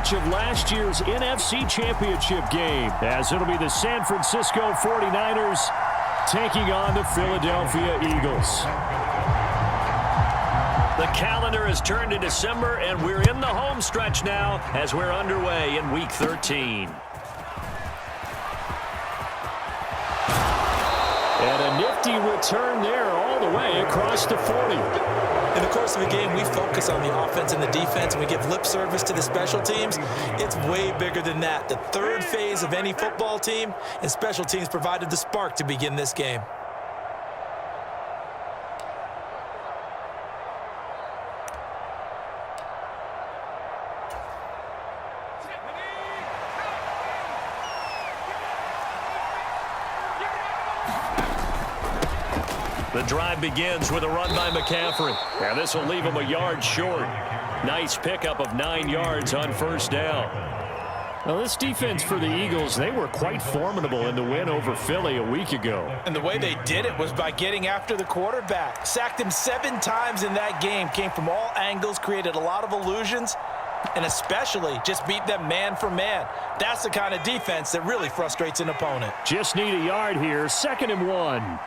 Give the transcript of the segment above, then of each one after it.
rematch of last year's NFC Championship game, as it'll be the San Francisco 49ers taking on the Philadelphia Eagles. The calendar has turned to December, and we're in the home stretch now as we're underway in Week 13. And a nifty return there all the way across the 40. In the course of a game, we focus on the offense and the defense, and we give lip service to the special teams. It's way bigger than that. The third phase of any football team, and special teams provided the spark to begin this game. The drive begins with a run by McCaffrey. And this will leave him a yard short. Nice pickup of 9 yards on first down. Well, this defense for the Eagles, they were quite formidable in the win over Philly a week ago. And the way they did it was by getting after the quarterback. Sacked him 7 times in that game. Came from all angles, created a lot of illusions, and especially just beat them man for man. That's the kind of defense that really frustrates an opponent. Just need a yard here. 2nd and 1.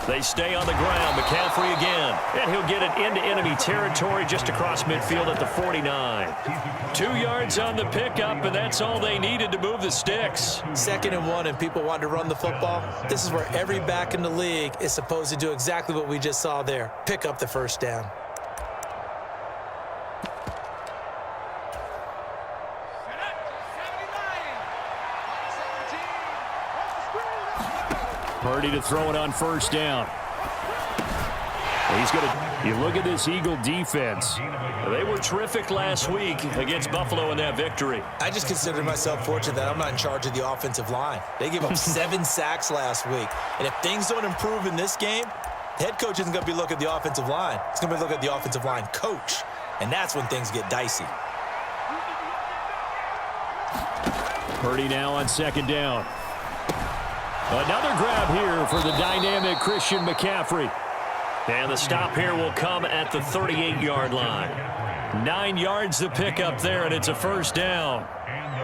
They stay on the ground. McCaffrey again. And he'll get it into enemy territory just across midfield at the 49. 2 yards on the pickup, and that's all they needed to move the sticks. 2nd and 1, and people want to run the football. This is where every back in the league is supposed to do exactly what we just saw there. Pick up the first down. Purdy to throw it on first down. He's going to, you look at this Eagle defense. They were terrific last week against Buffalo in that victory. I just consider myself fortunate that I'm not in charge of the offensive line. They gave up 7 sacks last week. And if things don't improve in this game, the head coach isn't going to be looking at the offensive line. He's going to be looking at the offensive line coach. And that's when things get dicey. Purdy now on 2nd down. Another grab here for the dynamic Christian McCaffrey. And the stop here will come at the 38-yard line. 9 yards to pick up there, and it's a first down.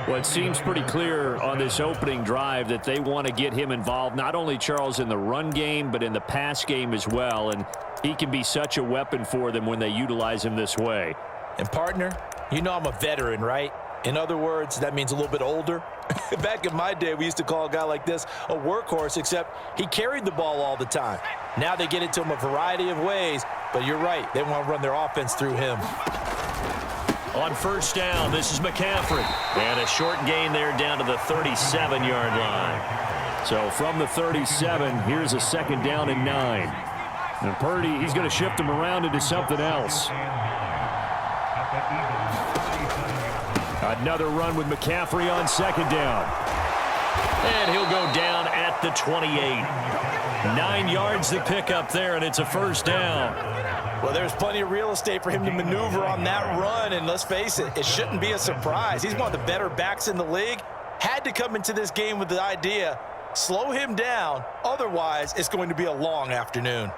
Well, it seems pretty clear on this opening drive that they want to get him involved, not only, Charles, in the run game, but in the pass game as well. And he can be such a weapon for them when they utilize him this way. And, partner, you know I'm a veteran, right? In other words, that means a little bit older. Back in my day, we used to call a guy like this a workhorse, except he carried the ball all the time. Now they get it to him a variety of ways, but you're right. They want to run their offense through him. On first down, this is McCaffrey. And a short gain there down to the 37-yard line. So from the 37, here's a 2nd down and 9. And Purdy, he's going to shift him around into something else. Another run with McCaffrey on 2nd down. And he'll go down at the 28. 9 yards to pick up there, and it's a first down. Well, there's plenty of real estate for him to maneuver on that run, and let's face it, it shouldn't be a surprise. He's one of the better backs in the league. Had to come into this game with the idea, slow him down, otherwise it's going to be a long afternoon.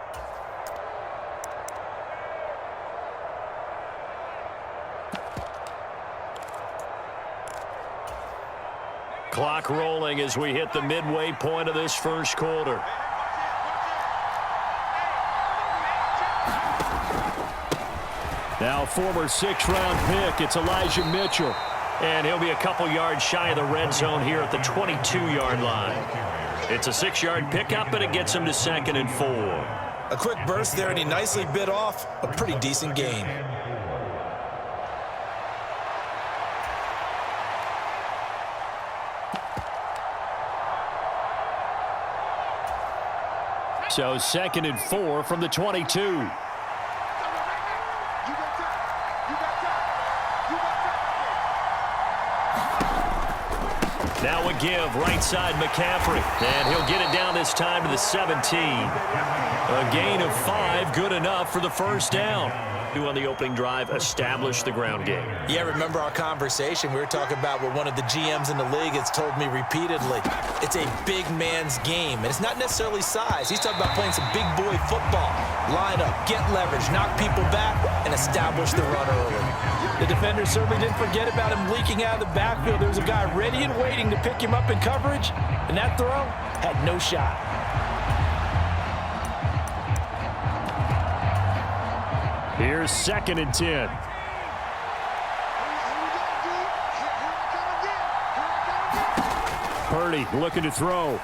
Clock rolling as we hit the midway point of this first quarter. Now former 6th-round pick, it's Elijah Mitchell. And he'll be a couple yards shy of the red zone here at the 22-yard line. It's a 6-yard pickup, and it gets him to 2nd and 4. A quick burst there, and he nicely bit off a pretty decent gain. So 2nd and 4 from the 22. Now a give, right side McCaffrey. And he'll get it down this time to the 17. A gain of 5, good enough for the first down. On the opening drive, establish the ground game. Yeah, remember our conversation? We were talking about what one of the GMs in the league has told me repeatedly. It's a big man's game, and it's not necessarily size. He's talking about playing some big boy football. Line up, get leverage, knock people back, and establish the run early. The defender certainly didn't forget about him leaking out of the backfield. There was a guy ready and waiting to pick him up in coverage, and that throw had no shot. Here's 2nd and 10. Purdy looking to throw.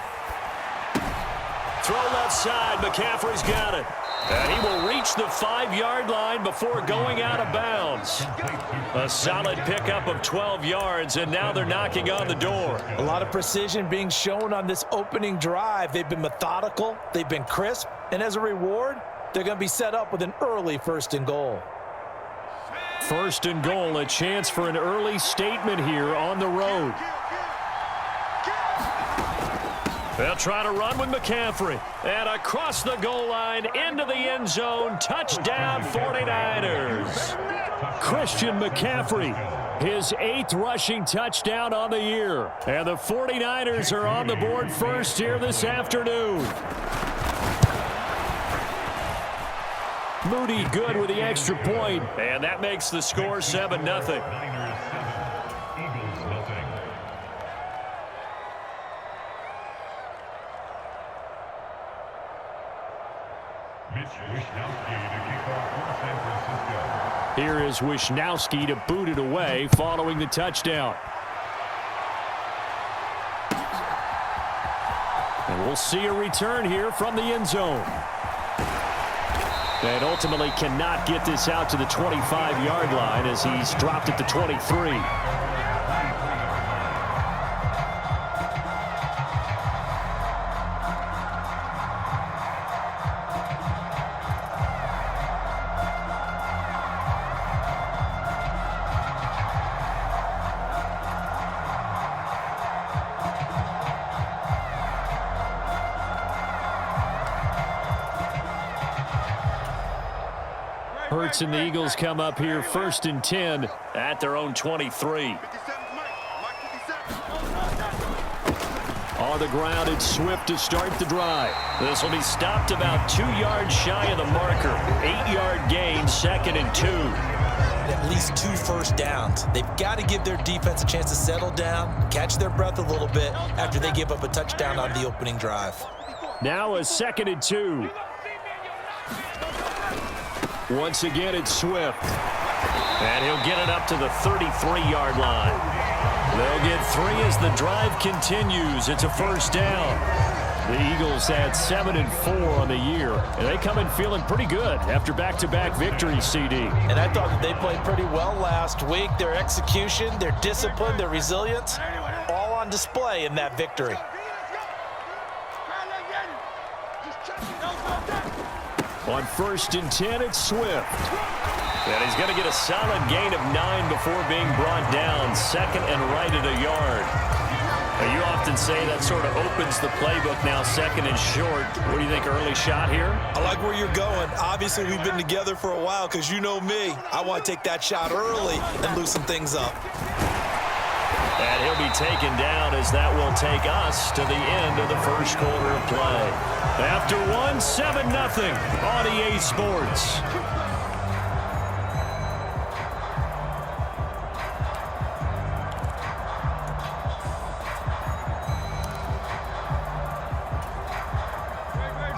Throw left side. McCaffrey's got it. And he will reach the 5-yard line before going out of bounds. A solid pickup of 12 yards, and now they're knocking on the door. A lot of precision being shown on this opening drive. They've been methodical, they've been crisp, and as a reward, they're going to be set up with an early 1st and goal. 1st and goal, a chance for an early statement here on the road. They'll try to run with McCaffrey. And across the goal line, into the end zone, touchdown 49ers. Christian McCaffrey, his 8th rushing touchdown on the year. And the 49ers are on the board first here this afternoon. Moody good with the extra point. And that makes the score 7-0. Here is Wisnowski to boot it away following the touchdown. And we'll see a return here from the end zone. And ultimately cannot get this out to the 25-yard line as he's dropped at the 23. Hurts and the Eagles come up here 1st and 10 at their own 23. On the ground, it's Swift to start the drive. This will be stopped about 2 yards shy of the marker. 8-yard gain, 2nd and 2. At least 2 first downs. They've got to give their defense a chance to settle down, catch their breath a little bit after they give up a touchdown on the opening drive. Now a 2nd and 2. Once again, it's Swift. And he'll get it up to the 33-yard line. They'll get 3 as the drive continues. It's a 1st down. The Eagles had 7 and 4 on the year, and they come in feeling pretty good after back-to-back victories, CD. And I thought that they played pretty well last week. Their execution, their discipline, their resilience, all on display in that victory. On 1st and 10, it's Swift. And he's going to get a solid gain of 9 before being brought down. 2nd and right at a yard. Now, you often say that sort of opens the playbook now, 2nd and short. What do you think, early shot here? I like where you're going. Obviously, we've been together for a while because you know me. I want to take that shot early and loosen things up. And he'll be taken down as that will take us to the end of the 1st quarter of play. After 1, 7-0 on EA Sports.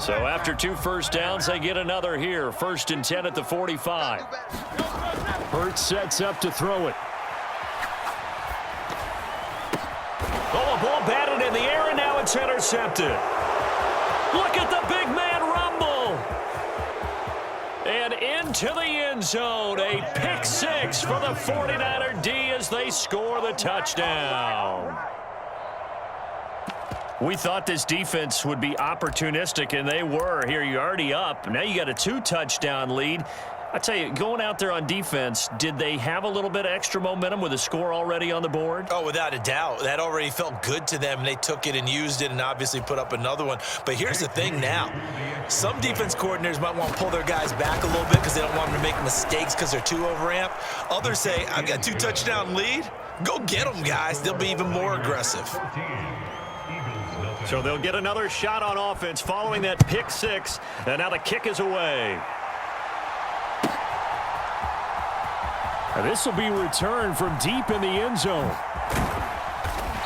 So after 2 first downs, they get another here. 1st and 10 at the 45. Hurts sets up to throw it. Oh, a ball batted in the air, and now it's intercepted. Look at the big man rumble. And into the end zone. A pick 6 for the 49er D as they score the touchdown. We thought this defense would be opportunistic, and they were. Here, you're already up. Now you got a 2-touchdown lead. I tell you, going out there on defense, did they have a little bit of extra momentum with a score already on the board? Oh, without a doubt. That already felt good to them. They took it and used it and obviously put up another one. But here's the thing now. Some defense coordinators might want to pull their guys back a little bit because they don't want them to make mistakes because they're too overamped. Others say, I've got a 2-touchdown lead. Go get them, guys. They'll be even more aggressive. So they'll get another shot on offense following that pick six. And now the kick is away. And this will be returned from deep in the end zone.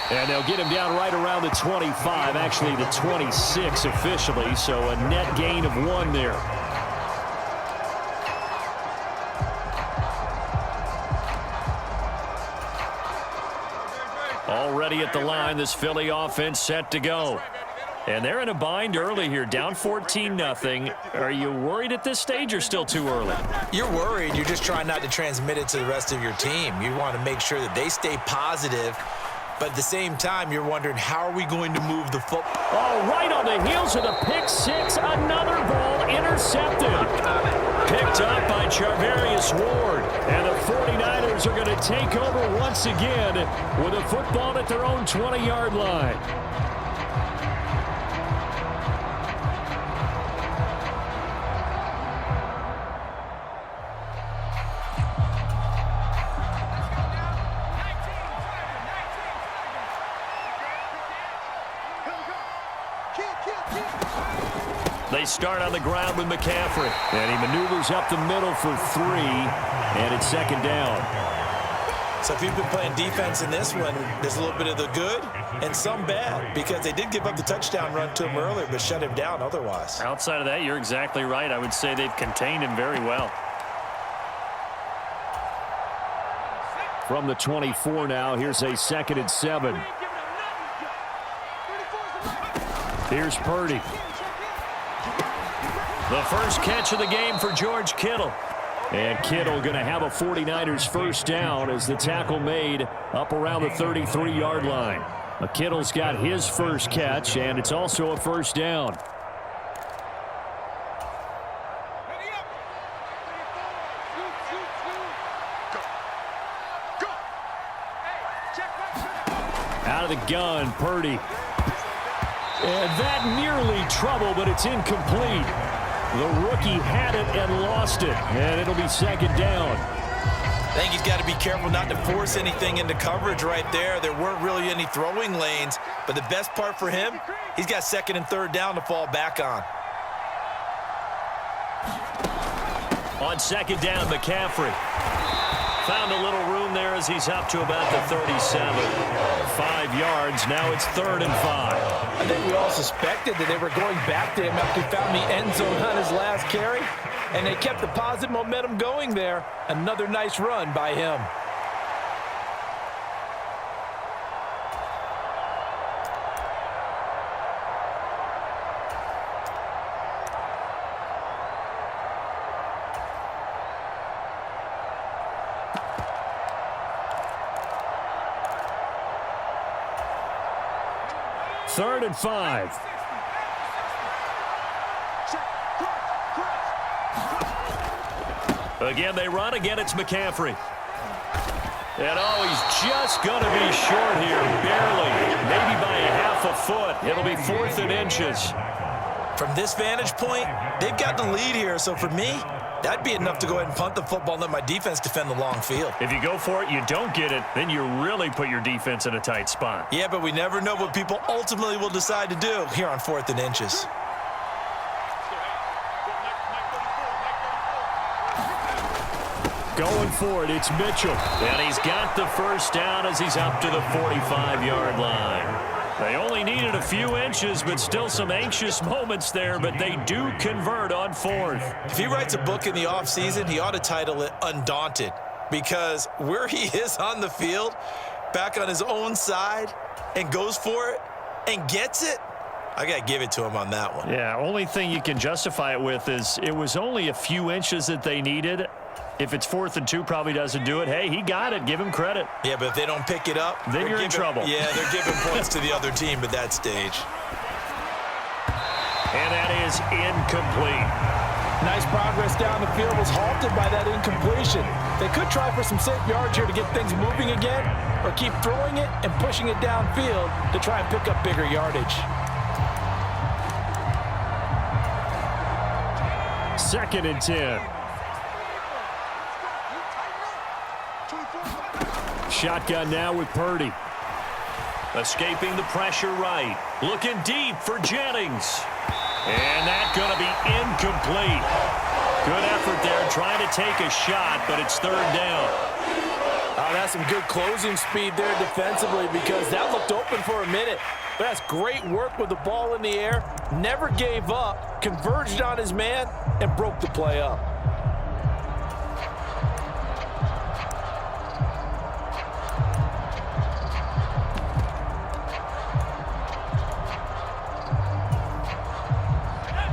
And they'll get him down right around the 25, actually the 26 officially, so a net gain of 1 there. Already at the line, this Philly offense set to go. And they're in a bind early here, down 14-0. Are you worried at this stage or still too early? You're worried. You're just trying not to transmit it to the rest of your team. You want to make sure that they stay positive. But at the same time, you're wondering, how are we going to move the football? Oh, right on the heels of the pick six. Another ball intercepted. Picked up by Charvarius Ward. And the 49ers are going to take over once again with a football at their own 20-yard line. They start on the ground with McCaffrey. And he maneuvers up the middle for 3. And it's second down. So if you've been playing defense in this one, there's a little bit of the good and some bad, because they did give up the touchdown run to him earlier, but shut him down otherwise. Outside of that, you're exactly right. I would say they've contained him very well. From the 24 now, here's a 2nd and 7. Here's Purdy. The first catch of the game for George Kittle. And Kittle going to have a 49ers first down as the tackle made up around the 33-yard line. Kittle's got his first catch, and it's also a first down. Out of the gun, Purdy. And that nearly trouble, but it's incomplete. The rookie had it and lost it, and it'll be second down. I think he's got to be careful not to force anything into coverage right there. There weren't really any throwing lanes, but the best part for him, he's got 2nd and 3rd down to fall back on. On second down, McCaffrey. Found a little room there as he's up to about the 37. 5 yards. Now it's 3rd and 5. I think we all suspected that they were going back to him after he found the end zone on his last carry, and they kept the positive momentum going there. Another nice run by him. Third and 5. Again, they run. Again, it's McCaffrey. And, oh, he's just going to be short here, barely, maybe by a half a foot. It'll be 4th and inches. From this vantage point, they've got the lead here, so for me, that'd be enough to go ahead and punt the football and let my defense defend the long field. If you go for it, you don't get it, then you really put your defense in a tight spot. Yeah, but we never know what people ultimately will decide to do here on 4th and inches. Going for it, it's Mitchell. And he's got the first down as he's up to the 45-yard line. They only needed a few inches, but still some anxious moments there, but they do convert on 4th. If he writes a book in the offseason, he ought to title it Undaunted, because where he is on the field, back on his own side, and goes for it and gets it, I got to give it to him on that one. Yeah, only thing you can justify it with is it was only a few inches that they needed. If it's 4th and 2, probably doesn't do it. Hey, he got it. Give him credit. Yeah, but if they don't pick it up, then you're in trouble. Yeah, they're giving points to the other team at that stage. And that is incomplete. Nice progress down the field was halted by that incompletion. They could try for some safe yards here to get things moving again, or keep throwing it and pushing it downfield to try and pick up bigger yardage. 2nd and 10. Shotgun now with Purdy. Escaping the pressure right. Looking deep for Jennings. And that's going to be incomplete. Good effort there trying to take a shot, but it's third down. Oh, that's some good closing speed there defensively because that looked open for a minute. But that's great work with the ball in the air. Never gave up, converged on his man, and broke the play up.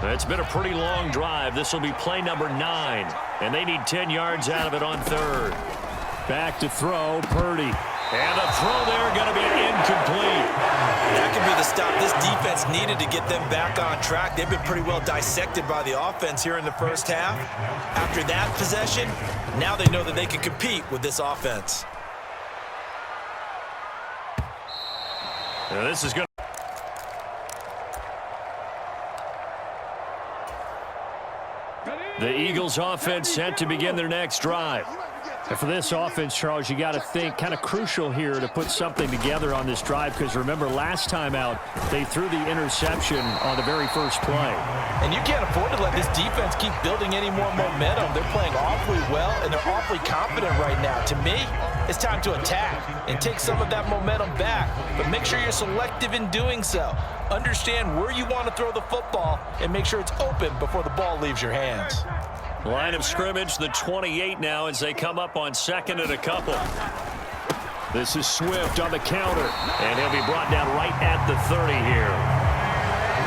It's been a pretty long drive. This will be play number 9, and they need 10 yards out of it on third. Back to throw, Purdy. And the throw there going to be incomplete. That could be the stop this defense needed to get them back on track. They've been pretty well dissected by the offense here in the first half. After that possession, now they know that they can compete with this offense. Now this is going to... The Eagles offense set to begin their next drive. And for this offense, Charles, you got to think kind of crucial here to put something together on this drive because remember last time out they threw the interception on the very first play. And you can't afford to let this defense keep building any more momentum. They're playing awfully well and they're awfully confident right now. To me, it's time to attack and take some of that momentum back, but make sure you're selective in doing so. Understand where you want to throw the football and make sure it's open before the ball leaves your hands. Line of scrimmage, the 28 now as they come up on second and a couple. This is Swift on the counter. And he'll be brought down right at the 30 here.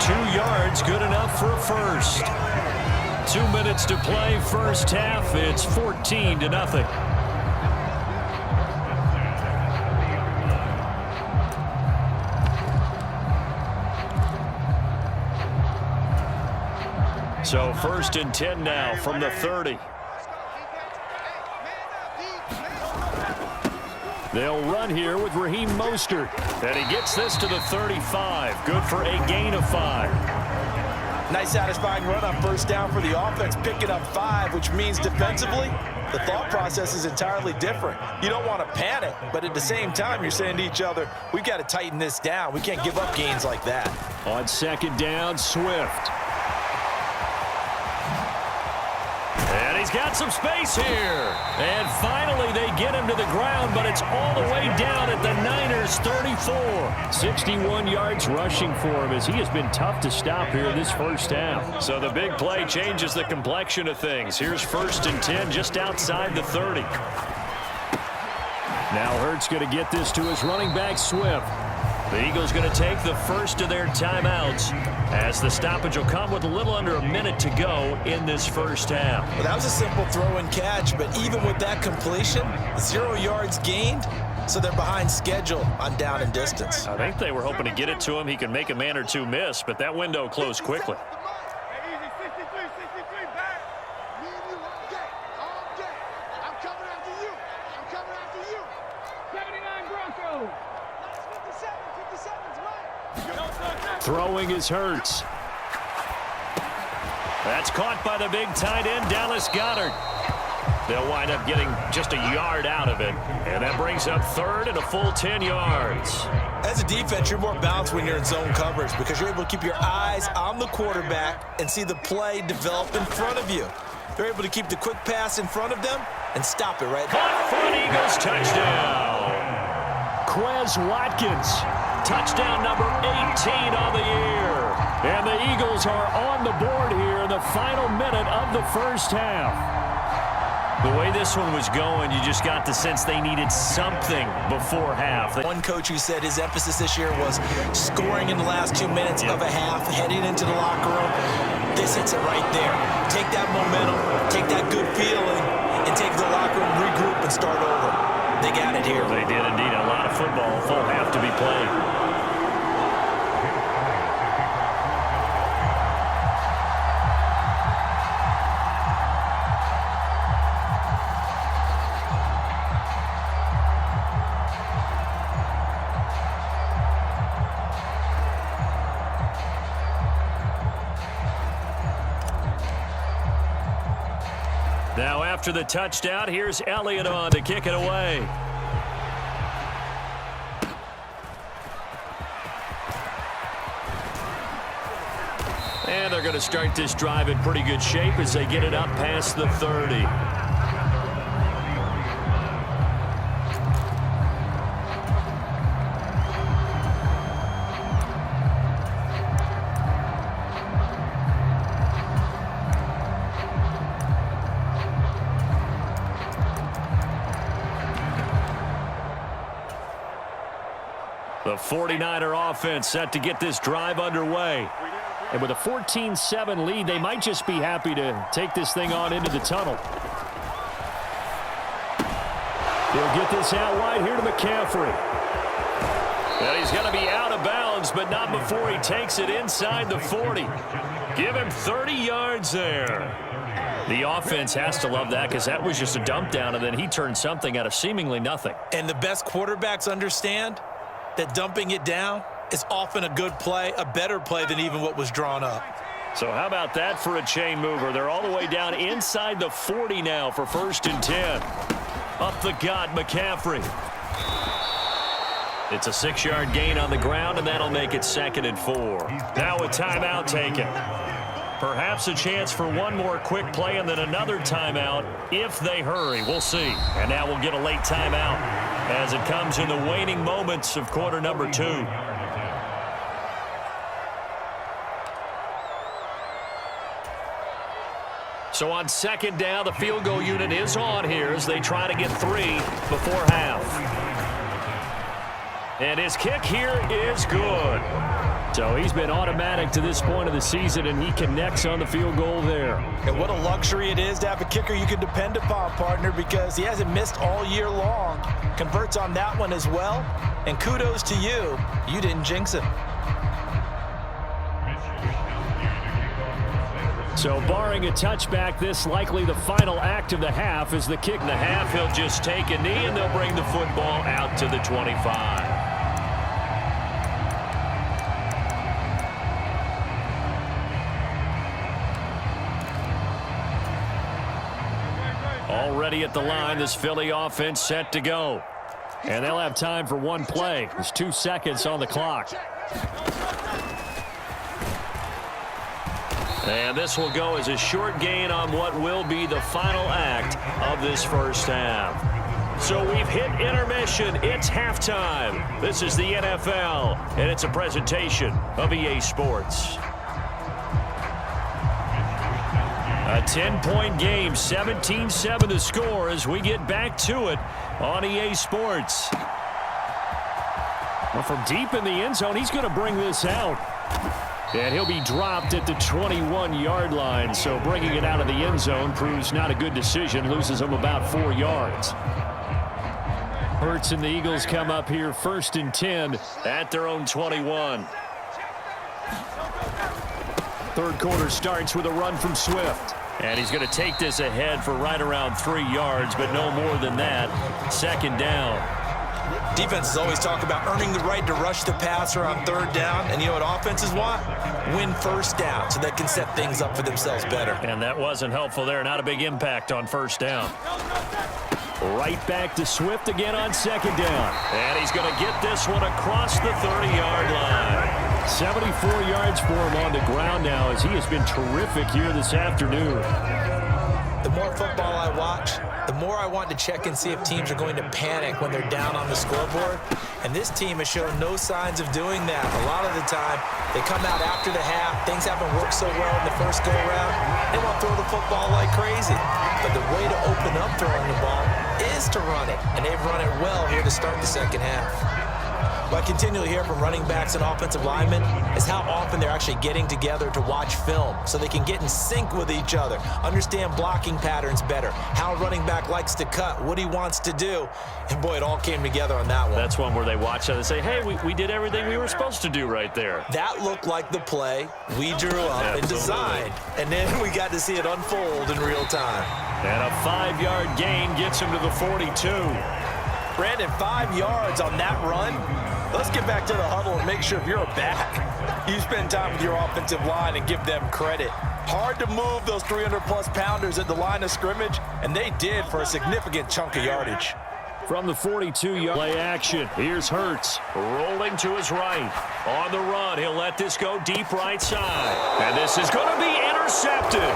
2 yards, good enough for a first. 2 minutes to play, first half. It's 14-0. So first and 10 now from the 30. They'll run here with Raheem Mostert. And he gets this to the 35. Good for a gain of 5. Nice satisfying run on first down for the offense, picking up 5, which means defensively, the thought process is entirely different. You don't want to panic, but at the same time, you're saying to each other, we've got to tighten this down. We can't give up gains like that. On second down, Swift. And he's got some space here. And finally they get him to the ground, but it's all the way down at the Niners' 34. 61 yards rushing for him as he has been tough to stop here this first half. So the big play changes the complexion of things. Here's first and 10 just outside the 30. Now Hurts going to get this to his running back, Swift. The Eagles going to take the first of their timeouts as the stoppage will come with a little under a minute to go in this first half. Well, that was a simple throw and catch, but even with that completion, 0 yards gained, so they're behind schedule on down and distance. I think they were hoping to get it to him. He can make a man or two miss, but that window closed quickly. Throwing is Hurts. That's caught by the big tight end, Dallas Goedert. They'll wind up getting just a yard out of it. And that brings up third and a full 10 yards. As a defense, you're more balanced when you're in zone coverage because you're able to keep your eyes on the quarterback and see the play develop in front of you. They're able to keep the quick pass in front of them and stop it right there. Caught for an Eagles touchdown. Quez Watkins. Touchdown number 18 on the year. And the Eagles are on the board here in the final minute of the first half. The way this one was going, you just got the sense they needed something before half. One coach who said his emphasis this year was scoring in the last 2 minutes of a half, heading into the locker room. This hits it right there. Take that momentum, take that good feeling, and take the locker room, regroup, and start over. They got it here. They did indeed. A lot of football, full half to be played. Now after the touchdown, here's Elliott on to kick it away. And they're going to start this drive in pretty good shape as they get it up past the 30. The 49er offense set to get this drive underway. And with a 14-7 lead, they might just be happy to take this thing on into the tunnel. He'll get this out wide here to McCaffrey. And he's going to be out of bounds, but not before he takes it inside the 40. Give him 30 yards there. The offense has to love that because that was just a dump down, and then he turned something out of seemingly nothing. And the best quarterbacks understand that dumping it down is often a good play, a better play than even what was drawn up. So how about that for a chain mover? They're all the way down inside the 40 now for 1st and 10. Up the gut, McCaffrey. It's a 6-yard gain on the ground, and that'll make it 2nd and 4. Now a timeout taken. Perhaps a chance for one more quick play and then another timeout if they hurry. We'll see. And now we'll get a late timeout as it comes in the waning moments of quarter number 2. So on 2nd down, the field goal unit is on here as they try to get 3 before half. And his kick here is good. So he's been automatic to this point of the season, and he connects on the field goal there. And what a luxury it is to have a kicker you can depend upon, partner, because he hasn't missed all year long. Converts on that one as well. And kudos to you. You didn't jinx him. So barring a touchback, this likely the final act of the half is the kick. In the half, he'll just take a knee, and they'll bring the football out to the 25. Already at the line, this Philly offense set to go. And they'll have time for one play. There's 2 seconds on the clock. And this will go as a short gain on what will be the final act of this first half. So we've hit intermission. It's halftime. This is the NFL, and it's a presentation of EA Sports. A 10-point game, 17-7 the score as we get back to it on EA Sports. Well, from deep in the end zone, he's going to bring this out. And he'll be dropped at the 21-yard line, so bringing it out of the end zone proves not a good decision, loses him about 4 yards. Hurts and the Eagles come up here 1st and 10 at their own 21. Third quarter starts with a run from Swift. And he's going to take this ahead for right around 3 yards, but no more than that. 2nd down. Defenses always talk about earning the right to rush the passer on 3rd down. And you know what offenses want? Win 1st down so they can set things up for themselves better. And that wasn't helpful there. Not a big impact on 1st down. Right back to Swift again on 2nd down. And he's going to get this one across the 30-yard line. 74 yards for him on the ground now as he has been terrific here this afternoon. The more football I watch, the more I want to check and see if teams are going to panic when they're down on the scoreboard. And this team has shown no signs of doing that. A lot of the time, they come out after the half. Things haven't worked so well in the first go-around. They want to throw the football like crazy. But the way to open up throwing the ball is to run it. And they've run it well here to start the 2nd half. What I continually hear from running backs and offensive linemen is how often they're actually getting together to watch film so they can get in sync with each other, understand blocking patterns better, how a running back likes to cut, what he wants to do. And, boy, it all came together on that one. That's one where they watch and say, hey, we did everything we were supposed to do right there. That looked like the play we drew up and designed, and then we got to see it unfold in real time. And a 5-yard gain gets him to the 42. Brandon, 5 yards on that run. Let's get back to the huddle and make sure if you're a back, you spend time with your offensive line and give them credit. Hard to move those 300-plus pounders at the line of scrimmage, and they did for a significant chunk of yardage. From the 42-yard play action. Here's Hurts rolling to his right. On the run, he'll let this go deep right side. And this is going to be intercepted.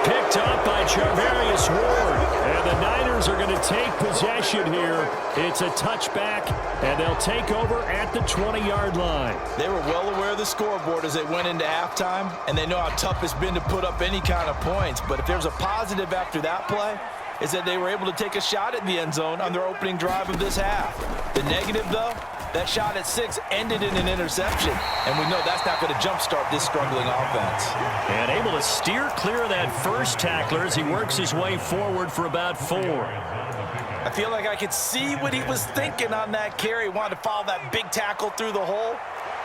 Picked up by Charvarius Ward. And the Niners are going to take possession here. It's a touchback, and they'll take over at the 20-yard line. They were well aware of the scoreboard as they went into halftime, and they know how tough it's been to put up any kind of points. But if there's a positive after that play, is that they were able to take a shot at the end zone on their opening drive of this half. The negative, though, that shot at 6 ended in an interception, and we know that's not going to jumpstart this struggling offense. And able to steer clear of that first tackler as he works his way forward for about 4. I feel like I could see what he was thinking on that carry. Wanted to follow that big tackle through the hole.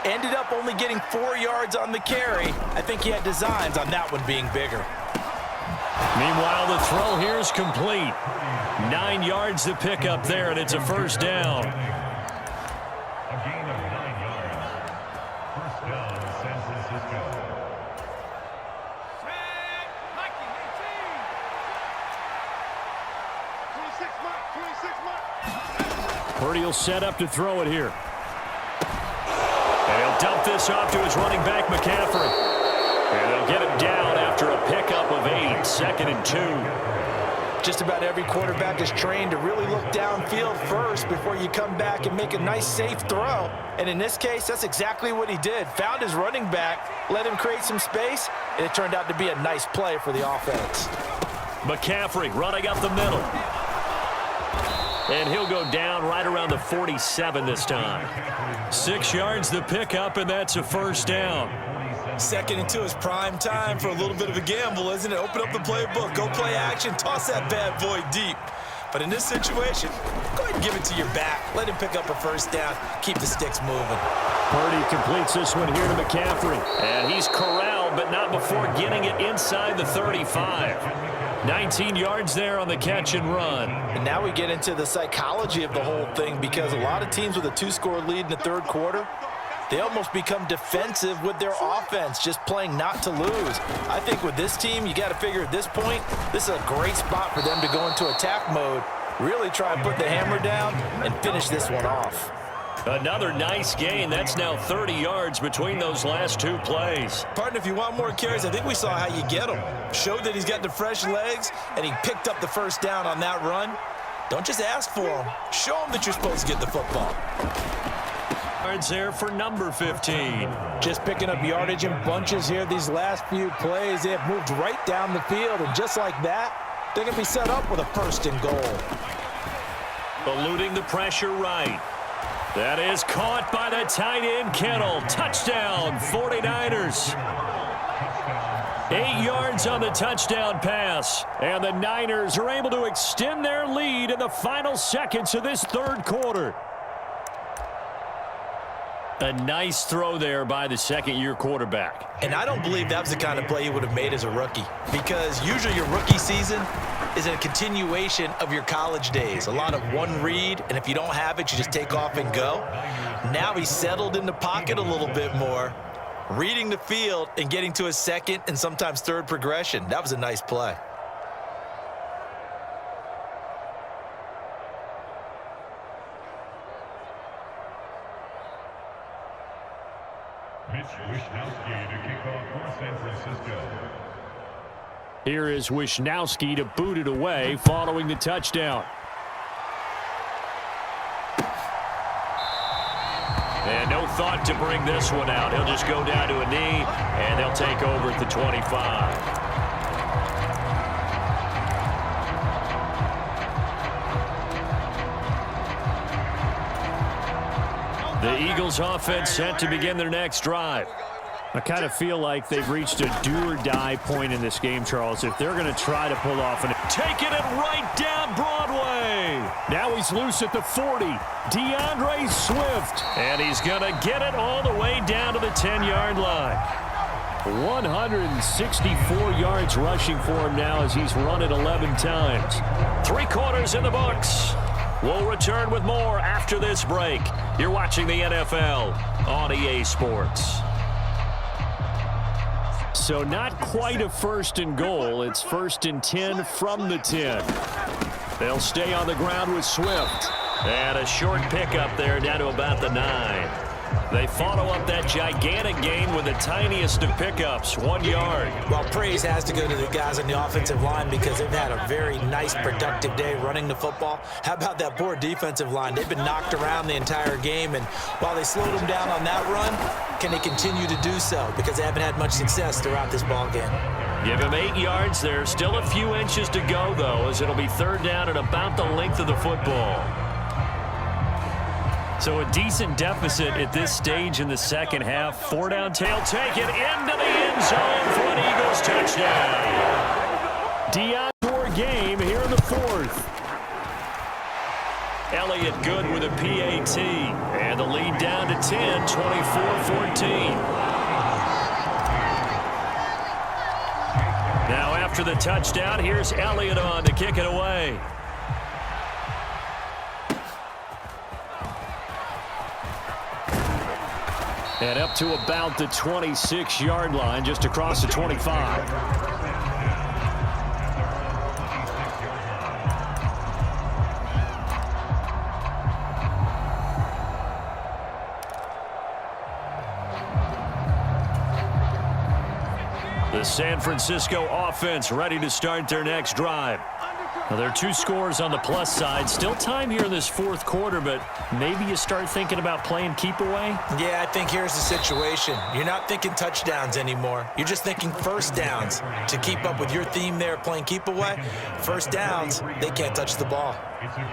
Ended up only getting 4 yards on the carry. I think he had designs on that one being bigger. Meanwhile, the throw here is complete. 9 yards to pick up there, and it's a first down. A gain of 9 yards. First down, San Francisco. Mikey, 18. 26 mark. Purdy will set up to throw it here. And he'll dump this off to his running back, McCaffrey. And they'll get him down after a pickup of 8, 2nd and 2. Just about every quarterback is trained to really look downfield first before you come back and make a nice, safe throw. And in this case, that's exactly what he did. Found his running back, let him create some space, and it turned out to be a nice play for the offense. McCaffrey running up the middle. And he'll go down right around the 47 this time. 6 yards to pick up, and that's a first down. 2nd and 2 is prime time for a little bit of a gamble, isn't it? Open up the playbook, go play action, toss that bad boy deep. But in this situation, go ahead and give it to your back. Let him pick up a first down, keep the sticks moving. Purdy completes this one here to McCaffrey. And he's corralled, but not before getting it inside the 35. 19 yards there on the catch and run. And now we get into the psychology of the whole thing, because a lot of teams with a 2-score lead in the third quarter, they almost become defensive with their offense, just playing not to lose. I think with this team, you got to figure at this point, this is a great spot for them to go into attack mode, really try and put the hammer down and finish this one off. Another nice gain. That's now 30 yards between those last 2 plays. Partner, if you want more carries, I think we saw how you get him. Showed that he's got the fresh legs, and he picked up the first down on that run. Don't just ask for him. Show him that you're supposed to get the football. Yards there for number 15. Just picking up yardage in bunches here these last few plays. They have moved right down the field, and just like that, they're going to be set up with a 1st and goal. Eluding the pressure right. That is caught by the tight end, Kittle. Touchdown, 49ers. 8 yards on the touchdown pass. And the Niners are able to extend their lead in the final seconds of this third quarter. A nice throw there by the second-year quarterback. And I don't believe that was the kind of play he would have made as a rookie, because usually your rookie season is a continuation of your college days. A lot of one read, and if you don't have it, you just take off and go. Now he's settled in the pocket a little bit more, reading the field and getting to his second and sometimes third progression. That was a nice play. Mitch Wishnowsky to kick off for San Francisco. Here is Wishnowsky to boot it away following the touchdown. And no thought to bring this one out. He'll just go down to a knee, and they'll take over at the 25. The Eagles offense set to begin their next drive. I kind of feel like they've reached a do-or-die point in this game, Charles, if they're going to try to pull off an... Taking it right down Broadway. Now he's loose at the 40. DeAndre Swift. And he's going to get it all the way down to the 10-yard line. 164 yards rushing for him now as he's run it 11 times. 3 quarters in the books. We'll return with more after this break. You're watching the NFL on EA Sports. So not quite a 1st and goal. It's 1st and 10 from the 10. They'll stay on the ground with Swift. And a short pickup there down to about the 9. They follow up that gigantic gain with the tiniest of pickups, 1 yard. Well, praise has to go to the guys on the offensive line because they've had a very nice, productive day running the football. How about that poor defensive line? They've been knocked around the entire game, and while they slowed them down on that run, can they continue to do so? Because they haven't had much success throughout this ball game. Give him 8 yards there. Still a few inches to go, though, as it'll be 3rd down at about the length of the football. So a decent deficit at this stage in the second half. 4 down. Tail take it into the end zone for an Eagles touchdown. Deion game here in the 4th. Elliott good with a PAT. And the lead down to 10, 24-14. Now after the touchdown, here's Elliott on to kick it away. And up to about the 26-yard line, just across the 25. The San Francisco offense ready to start their next drive. Now, there are 2 scores on the plus side. Still time here in this 4th quarter, but maybe you start thinking about playing keep away? Yeah, I think here's the situation. You're not thinking touchdowns anymore. You're just thinking first downs. To keep up with your theme there, playing keep away, first downs, they can't touch the ball.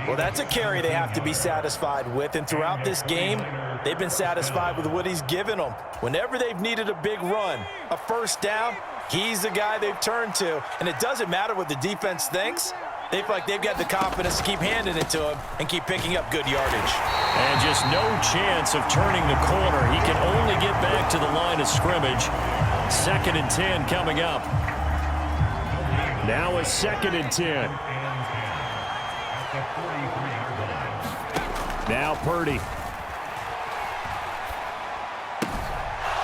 Well, that's a carry they have to be satisfied with, and throughout this game, they've been satisfied with what he's given them. Whenever they've needed a big run, a first down, he's the guy they've turned to, and it doesn't matter what the defense thinks. They feel like they've got the confidence to keep handing it to him and keep picking up good yardage. And just no chance of turning the corner. He can only get back to the line of scrimmage. 2nd and 10 coming up. Now a 2nd and 10. Now Purdy.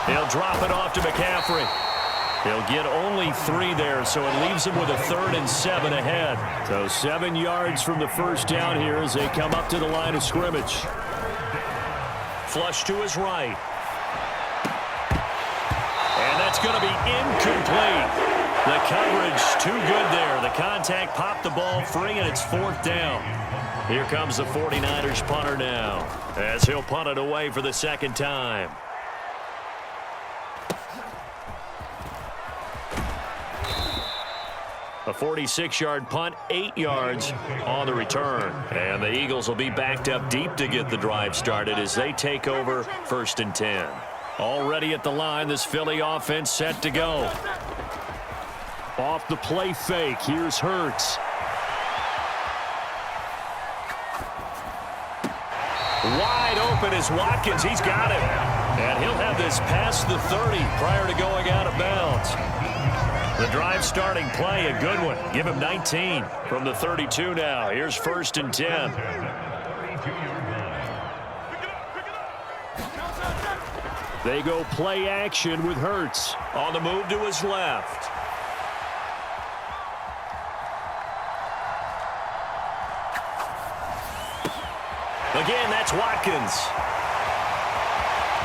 They'll drop it off to McCaffrey. He'll get only 3 there, so it leaves him with a 3rd and 7 ahead. So 7 yards from the first down here as they come up to the line of scrimmage. Flush to his right. And that's going to be incomplete. The coverage too good there. The contact popped the ball free, and it's 4th down. Here comes the 49ers punter now, as he'll punt it away for the 2nd time. A 46-yard punt, 8 yards on the return. And the Eagles will be backed up deep to get the drive started as they take over 1st and 10. Already at the line, this Philly offense set to go. Off the play fake, here's Hurts. Wide open is Watkins. He's got it. And he'll have this past the 30 prior to going out of bounds. The drive starting play, a good one. Give him 19 from the 32 now. Here's 1st and 10. They go play action with Hurts. On the move to his left. Again, that's Watkins.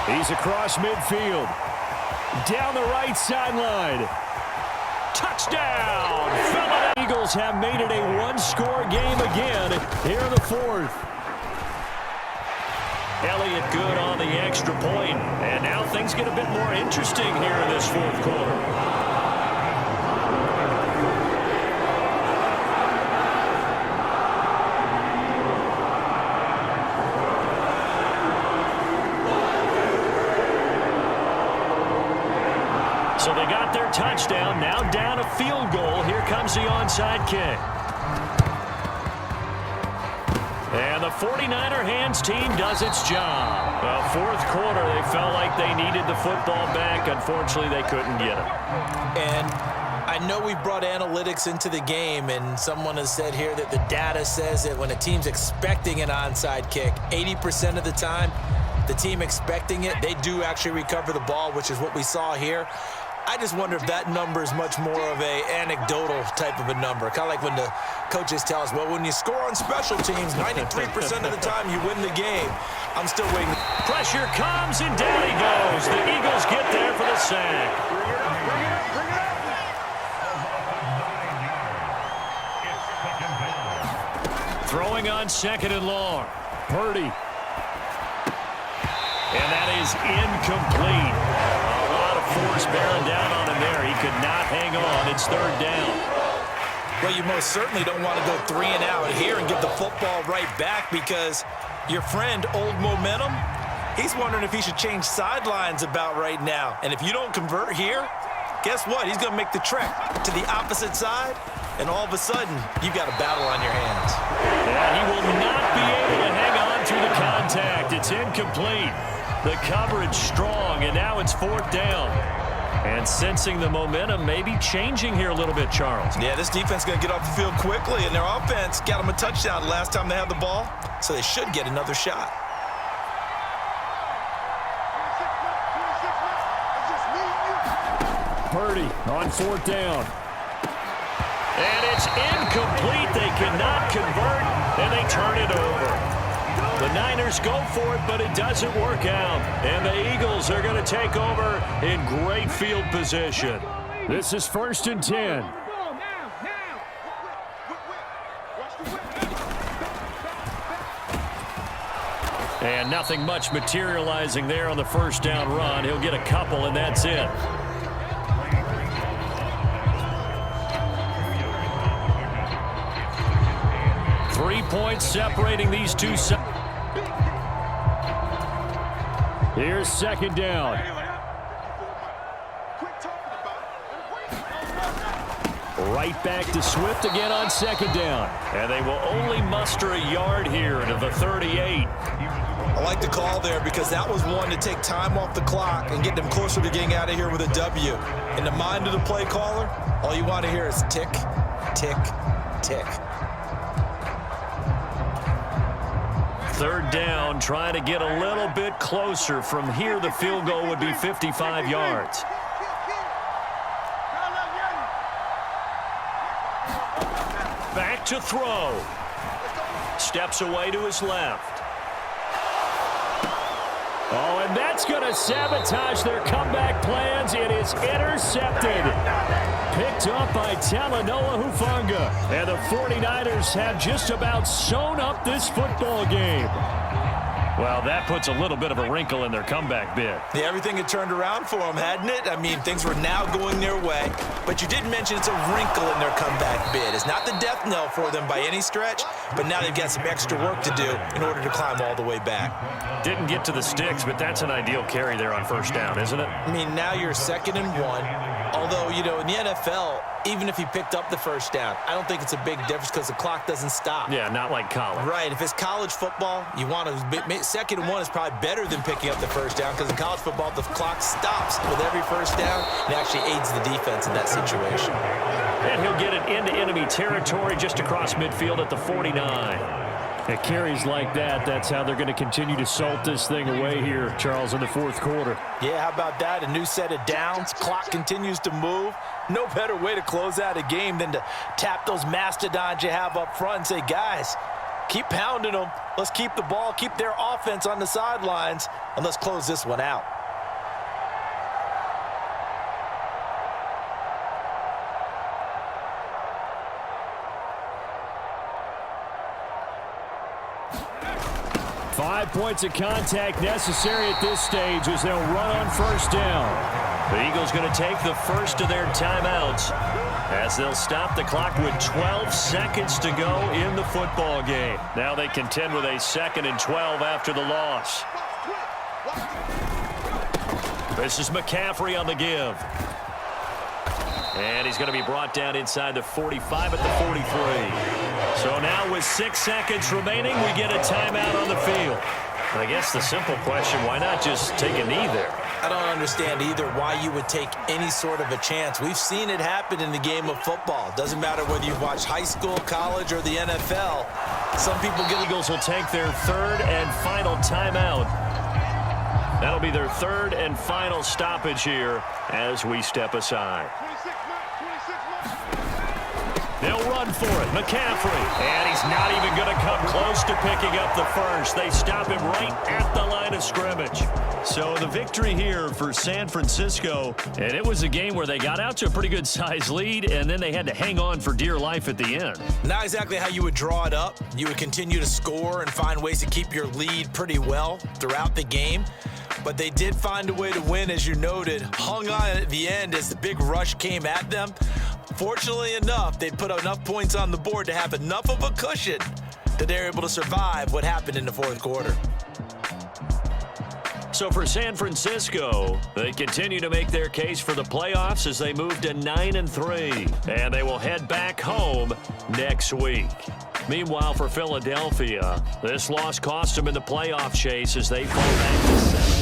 He's across midfield. Down the right sideline. Touchdown! The Eagles have made it a one-score game again here in the 4th. Elliott good on the extra point. And now things get a bit more interesting here in this 4th quarter. So they got their touchdown, now down a field goal. Here comes the onside kick. And the 49er hands team does its job. Well, 4th quarter, they felt like they needed the football back. Unfortunately, they couldn't get it. And I know we brought analytics into the game, and someone has said here that the data says that when a team's expecting an onside kick, 80% of the time, the team expecting it, they do actually recover the ball, which is what we saw here. I just wonder if that number is much more of a anecdotal type of a number. Kind of like when the coaches tell us, well, when you score on special teams, 93% of the time you win the game. I'm still waiting. Pressure comes, and down he goes. The Eagles get there for the sack. Throwing on 2nd and long. Purdy. And that is incomplete. A lot of force bearing down on him there. He could not hang on. It's 3rd down. Well, you most certainly don't want to go 3 and out here and give the football right back, because your friend, Old Momentum, he's wondering if he should change sidelines about right now. And if you don't convert here, guess what? He's going to make the trek to the opposite side, and all of a sudden, you've got a battle on your hands. Yeah, he will not be able to hang on through the contact. It's incomplete. The coverage strong, and now it's 4th down. And sensing the momentum maybe changing here a little bit, Charles. Yeah, this defense is going to get off the field quickly, and their offense got them a touchdown last time they had the ball, so they should get another shot. Purdy on 4th down. And it's incomplete. They cannot convert, and they turn it over. The Niners go for it, but it doesn't work out. And the Eagles are going to take over in great field position. This is 1st and 10. And nothing much materializing there on the 1st down run. He'll get a couple, and that's it. Three points separating these two. Here's 2nd down. Right back to Swift again on 2nd down. And they will only muster a yard here to the 38. I like the call there, because that was one to take time off the clock and get them closer to getting out of here with a W. In the mind of the play caller, all you want to hear is tick, tick, tick. 3rd down, trying to get a little bit closer. From here, the field goal would be 55 yards. Back to throw. Steps away to his left. Oh, and that's going to sabotage their comeback plans. It is intercepted. Picked up by Talanoa Hufanga. And the 49ers have just about sewn up this football game. Well, that puts a little bit of a wrinkle in their comeback bid. Yeah, everything had turned around for them, hadn't it? I mean, things were now going their way. But you did mention it's a wrinkle in their comeback bid. It's not the death knell for them by any stretch, but now they've got some extra work to do in order to climb all the way back. Didn't get to the sticks, but that's an ideal carry there on 1st down, isn't it? I mean, now you're 2nd and 1. Although, you know, in the NFL, even if he picked up the 1st down, I don't think it's a big difference because the clock doesn't stop. Yeah, not like college. Right. If it's college football, you want to 2nd and 1 is probably better than picking up the 1st down, because in college football, the clock stops with every 1st down and actually aids the defense in that situation. And he'll get it into enemy territory just across midfield at the 49. It carries like that. That's how they're going to continue to salt this thing away here, Charles, in the 4th quarter. Yeah, how about that? A new set of downs. Clock continues to move. No better way to close out a game than to tap those mastodons you have up front and say, guys, keep pounding them. Let's keep the ball, keep their offense on the sidelines, and let's close this one out. Five points of contact necessary at this stage as they'll run on 1st down. The Eagles going to take the first of their timeouts as they'll stop the clock with 12 seconds to go in the football game. Now they contend with a 2nd and 12 after the loss. This is McCaffrey on the give. And he's going to be brought down inside the 45 at the 43. So now with 6 seconds remaining, we get a timeout on the field. I guess the simple question, why not just take a knee there? I don't understand either why you would take any sort of a chance. We've seen it happen in the game of football. Doesn't matter whether you watch high school, college, or the NFL. Some people get... Eagles will take their 3rd and final timeout. That'll be their third and final stoppage here as we step aside. 26 mark. They'll run for it. McCaffrey. And he's not even going to come close to picking up the first. They stop him right at the line of scrimmage. So the victory here for San Francisco. And it was a game where they got out to a pretty good size lead, and then they had to hang on for dear life at the end. Not exactly how you would draw it up. You would continue to score and find ways to keep your lead pretty well throughout the game. But they did find a way to win, as you noted. Hung on at the end as the big rush came at them. Fortunately enough, they put enough points on the board to have enough of a cushion that they're able to survive what happened in the fourth quarter. So for San Francisco, they continue to make their case for the playoffs as they move to 9-3. And they will head back home next week. Meanwhile, for Philadelphia, this loss cost them in the playoff chase as they fall back to 7.